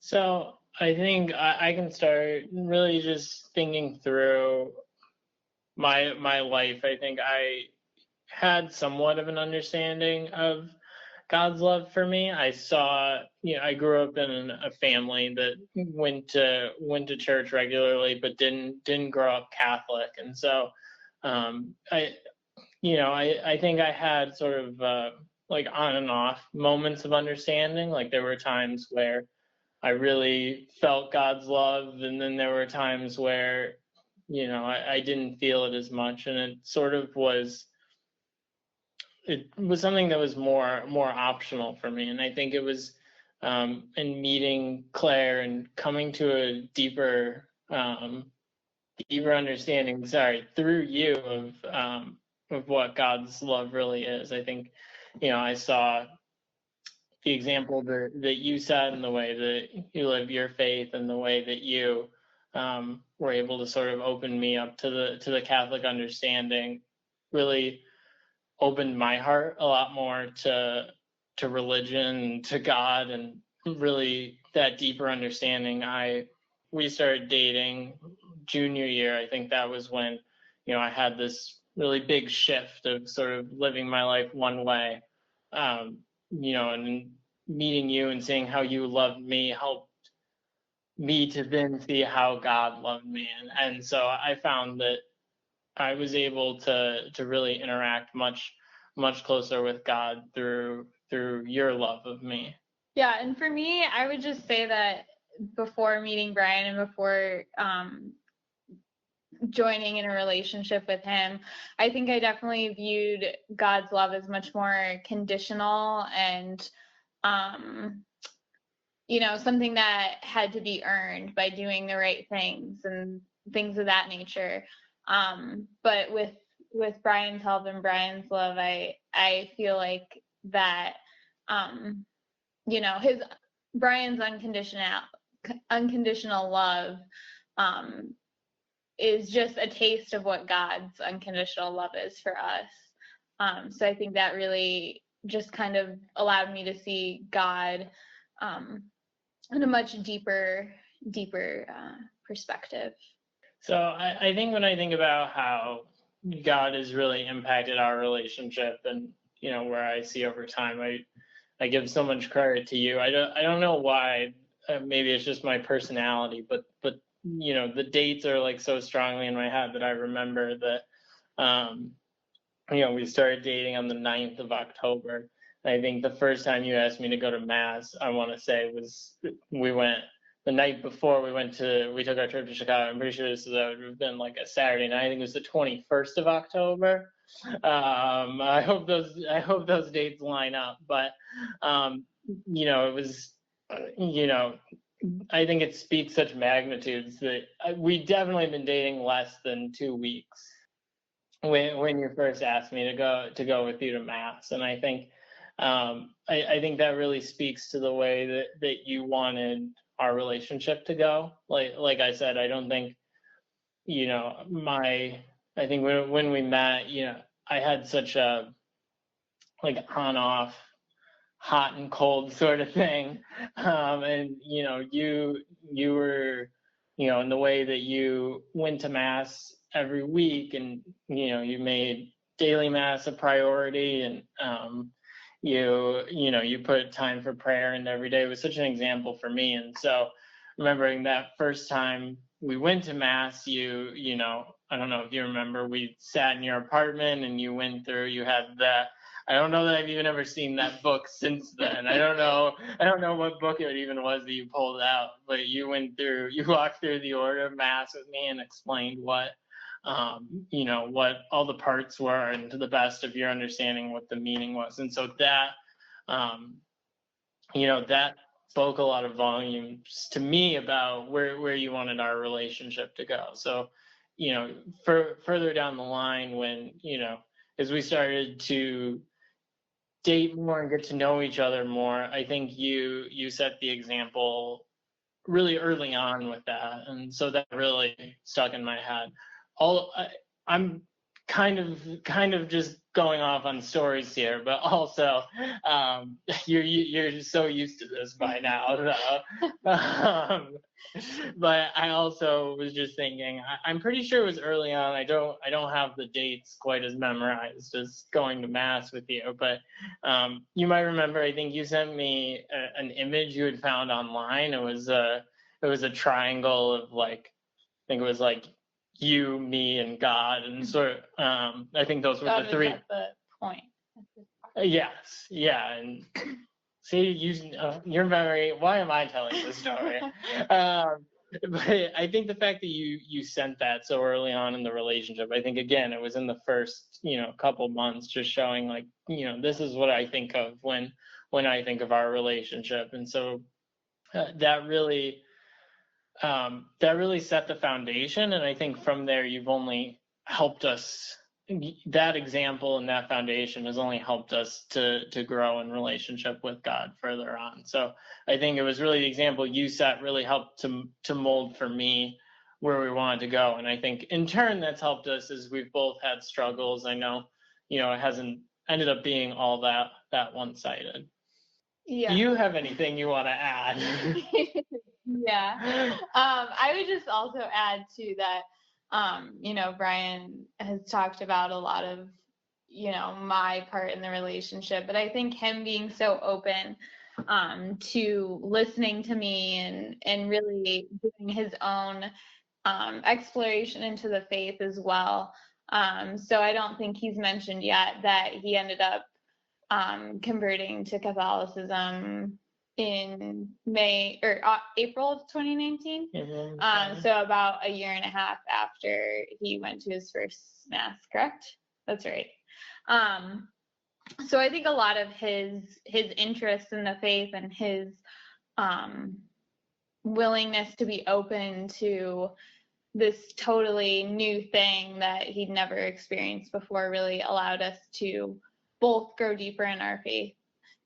So I think I can start really just thinking through my life. I think I had somewhat of an understanding of God's love for me. I saw, I grew up in a family that went to church regularly, but didn't grow up Catholic, and so I I think I had sort of like on and off moments of understanding. Like there were times where I really felt God's love, and then there were times where I didn't feel it as much, and it was something that was more optional for me. And I think it was in meeting Claire and coming to a deeper understanding, sorry, through you of what God's love really is. I think I saw the example that you set, and the way that you live your faith, and the way that you were able to sort of open me up to the Catholic understanding, really opened my heart a lot more to religion, to God, and really that deeper understanding. We started dating junior year. I think that was when I had this really big shift of sort of living my life one way. And meeting you and seeing how you loved me helped me to then see how God loved me. And so I found that I was able to really interact much closer with God through your love of me. Yeah, and for me, I would just say that before meeting Brian and before joining in a relationship with him, I think I definitely viewed God's love as much more conditional and something that had to be earned by doing the right things and things of that nature. But with Brian's help and Brian's love, I feel like that his Brian's unconditional love is just a taste of what God's unconditional love is for us. So I think that really just kind of allowed me to see God in a much deeper perspective. So I think when I think about how God has really impacted our relationship, and where I see over time, I give so much credit to you. I don't know why. Maybe it's just my personality, but the dates are like so strongly in my head that I remember that we started dating on the 9th of October. I think the first time you asked me to go to Mass, I want to say, was we went the night before we took our trip to Chicago. I'm pretty sure that would have been like a Saturday night. I think it was the 21st of October. I hope those dates line up, but it was, I think it speaks such magnitudes that we definitely been dating less than 2 weeks when you first asked me to go with you to Mass. And I think I think that really speaks to the way that you wanted our relationship to go. Like I said, I don't think I think when we met, I had such a like on off, hot and cold sort of thing, and you were in the way that you went to Mass every week, and you made daily Mass a priority, and you put time for prayer, and every day was such an example for me. And so remembering that first time we went to Mass, I don't know if you remember, we sat in your apartment and you had that. I don't know that I've even ever seen that book since then. I don't know what book it even was that you pulled out, but you walked through the order of Mass with me and explained what all the parts were, and to the best of your understanding what the meaning was. And so that, that spoke a lot of volumes to me about where you wanted our relationship to go. So, further down the line, when, as we started to date more and get to know each other more, I think you set the example really early on with that. And so that really stuck in my head. I'm kind of just going off on stories here, but also you're so used to this by now, though. But I also was just thinking, I'm pretty sure it was early on. I don't have the dates quite as memorized as going to mass with you, but you might remember. I think you sent me an image you had found online. It was a triangle of like, I think it was like you, me, and God, and sort of, I think those were the three. At the point. Yes, yeah, and see, your memory. Why am I telling this story? But I think the fact that you sent that so early on in the relationship, I think again it was in the first couple months, just showing like this is what I think of when I think of our relationship, and so that really set the foundation. And I think from there, you've only helped us. That example and that foundation has only helped us to grow in relationship with God further on. So I think it was really the example you set really helped to mold for me where we wanted to go. And I think in turn that's helped us as we've both had struggles. I know, it hasn't ended up being all that one-sided. Yeah. Do you have anything you want to add? Yeah. I would just also add to that, Brian has talked about a lot of, my part in the relationship, but I think him being so open to listening to me and really doing his own exploration into the faith as well. So I don't think he's mentioned yet that he ended up converting to Catholicism in April of 2019. So about a year and a half after he went to his first mass, correct? That's right. So I think a lot of his interest in the faith and his willingness to be open to this totally new thing that he'd never experienced before really allowed us to both grow deeper in our faith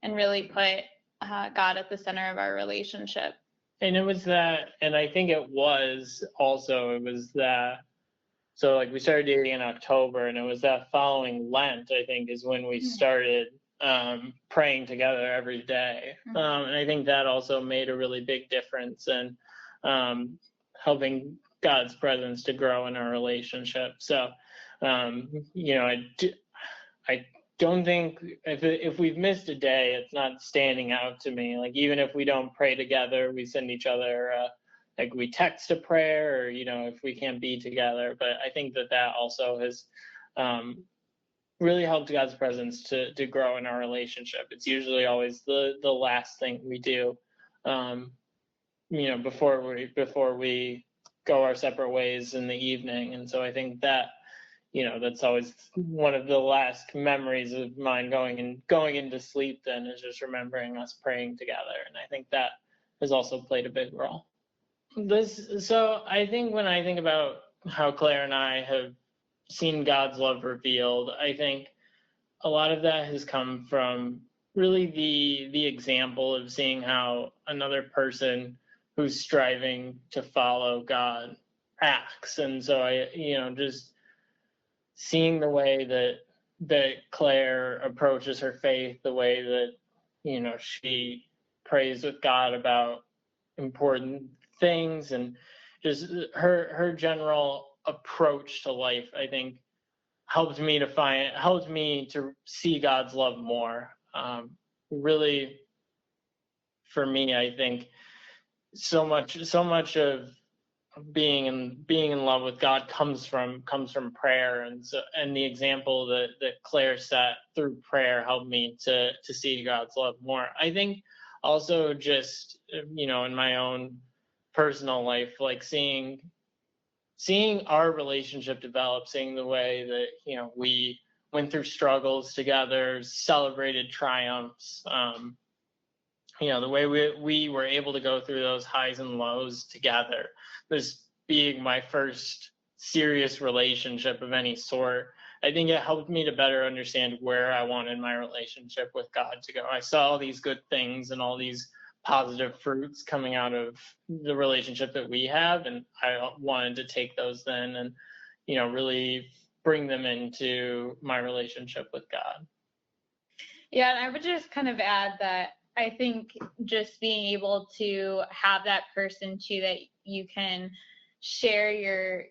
and really put God at the center of our relationship. And it was that, and I think it was that, so like we started dating in October, and it was that following Lent, I think, is when we started praying together every day. And I think that also made a really big difference in helping God's presence to grow in our relationship. So, I don't think if we've missed a day, it's not standing out to me. Like even if we don't pray together, we send each other like we text a prayer, or if we can't be together. But I think that also has really helped God's presence to grow in our relationship. It's usually always the last thing we do, before we go our separate ways in the evening. And so I think that that's always one of the last memories of mine going into sleep then, is just remembering us praying together. And I think that has also played a big role. So I think when I think about how Claire and I have seen God's love revealed, I think a lot of that has come from really the example of seeing how another person who's striving to follow God acts. And so I, just seeing the way that Claire approaches her faith, the way that, she prays with God about important things, and just her general approach to life, I think helped me to see God's love more. Really, for me, I think so much of being in love with God comes from prayer, and the example that Claire set through prayer helped me to see God's love more. I think also just in my own personal life, like seeing our relationship develop, seeing the way that we went through struggles together, celebrated triumphs, the way we were able to go through those highs and lows together. This being my first serious relationship of any sort, I think it helped me to better understand where I wanted my relationship with God to go. I saw all these good things and all these positive fruits coming out of the relationship that we have, and I wanted to take those then and really bring them into my relationship with God. Yeah, and I would just kind of add that I think just being able to have that person too that you can share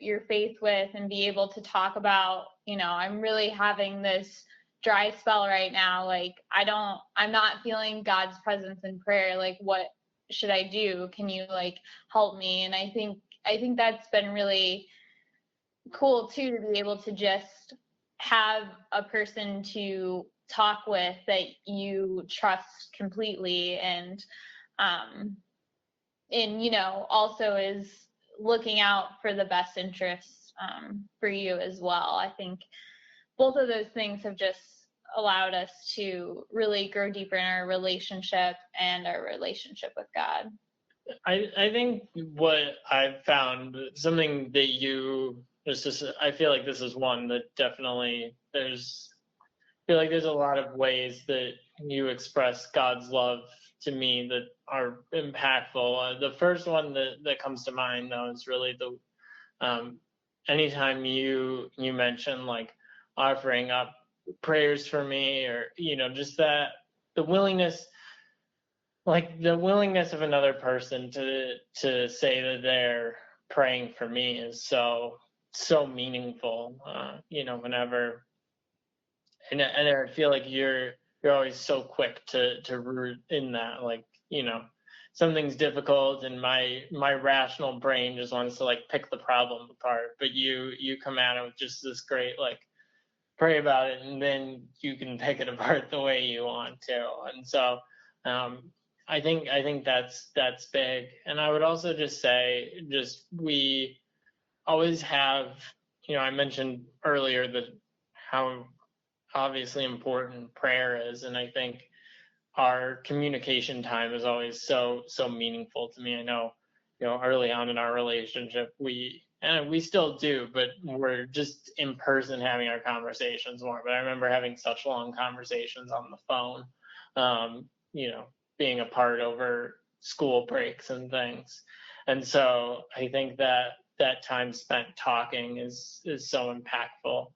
your faith with and be able to talk about, I'm really having this dry spell right now. Like I'm not feeling God's presence in prayer. Like, what should I do? Can you like help me? And I think that's been really cool too, to be able to just have a person to talk with that you trust completely, and also is looking out for the best interests for you as well. I think both of those things have just allowed us to really grow deeper in our relationship and our relationship with God. I think what I've found, something that I feel like this is one that definitely I feel like there's a lot of ways that you express God's love to me that are impactful. The first one that comes to mind, though, is really anytime you mention like offering up prayers for me, or just that the willingness of another person to say that they're praying for me is so meaningful. Whenever, and I feel like you're always so quick to root in that, like, something's difficult and my rational brain just wants to like pick the problem apart, but you come at it with just this great like pray about it, and then you can pick it apart the way you want to. And so I think that's big. And I would also just say, we always have, I mentioned earlier that how obviously important prayer is, and I think our communication time is always so meaningful to me. I know, early on in our relationship, we still do, but we're just in person having our conversations more. But I remember having such long conversations on the phone, being apart over school breaks and things. And so I think that time spent talking is so impactful.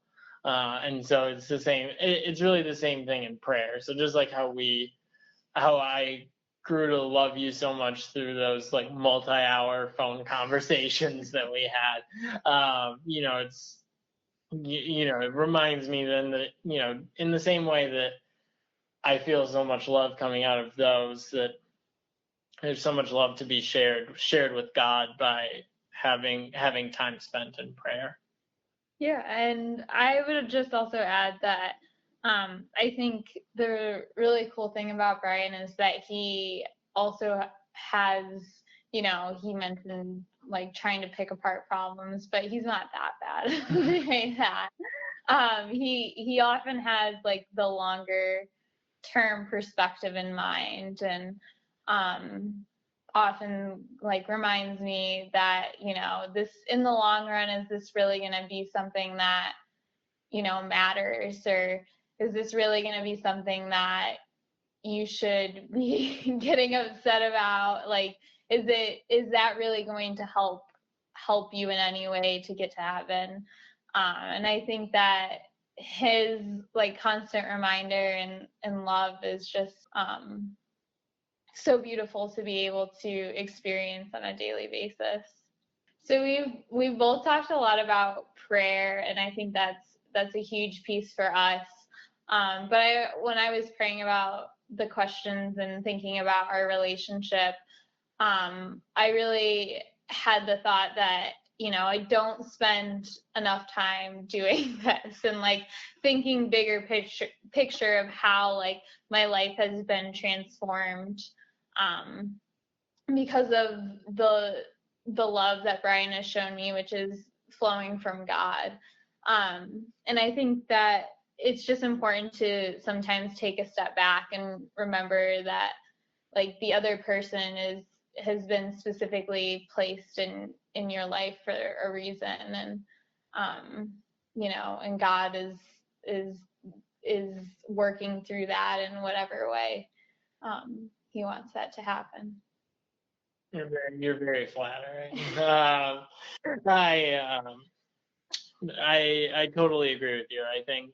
And so it's the same. It's really the same thing in prayer. So just like how I grew to love you so much through those like multi-hour phone conversations that we had. It reminds me then that, in the same way that I feel so much love coming out of those, that there's so much love to be shared with God by having time spent in prayer. Yeah, and I would just also add that I think the really cool thing about Brian is that he also has, he mentioned like trying to pick apart problems, but he's not that bad. Right? That he often has like the longer term perspective in mind, and often like reminds me that, this in the long run, is this really going to be something that, matters, or is this really going to be something that you should be getting upset about? Like, is that really going to help you in any way to get to heaven? And I think that his like constant reminder and love is just so beautiful to be able to experience on a daily basis. So we've both talked a lot about prayer, and I think that's a huge piece for us. But when I was praying about the questions and thinking about our relationship, I really had the thought that, I don't spend enough time doing this and like thinking bigger picture of how like my life has been transformed because of the love that Brian has shown me, which is flowing from God. And I think that it's just important to sometimes take a step back and remember that like the other person has been specifically placed in your life for a reason, and and God is working through that in whatever way he wants that to happen. You're very flattering. I totally agree with you. I think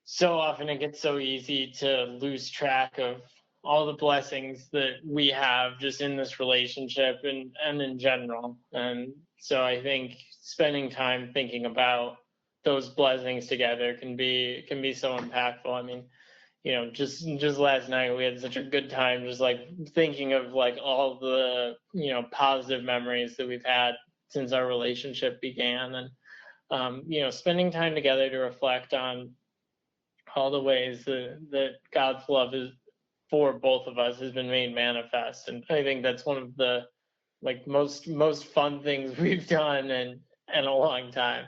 so often it gets so easy to lose track of all the blessings that we have just in this relationship and in general. And so I think spending time thinking about those blessings together can be so impactful. I mean, just last night we had such a good time just like thinking of like all the, positive memories that we've had since our relationship began. And spending time together to reflect on all the ways that God's love is for both of us has been made manifest. And I think that's one of the like most fun things we've done in a long time.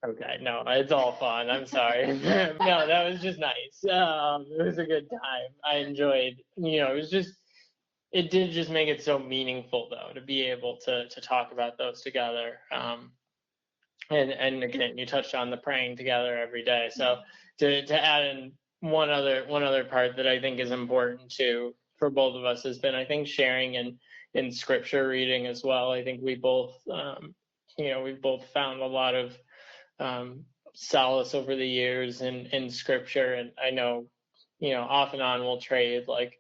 Okay, no, it's all fun. I'm sorry. No, that was just nice. It was a good time. I enjoyed, it did just make it so meaningful though to be able to talk about those together. And again, you touched on the praying together every day. So to add in one other part that I think is important too for both of us has been, I think, sharing in scripture reading as well. I think we both we've both found a lot of solace over the years in scripture. And I know, off and on we'll trade like,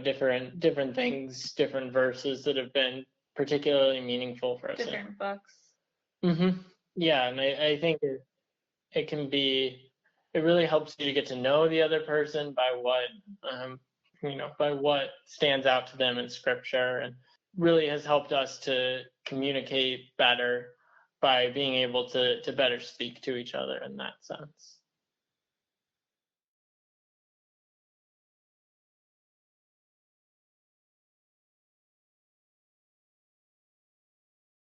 different things, different verses that have been particularly meaningful for us. Different books. Mm-hmm. Yeah, and I think it can be, it really helps you to get to know the other person by what stands out to them in scripture, and really has helped us to communicate better by being able to better speak to each other in that sense.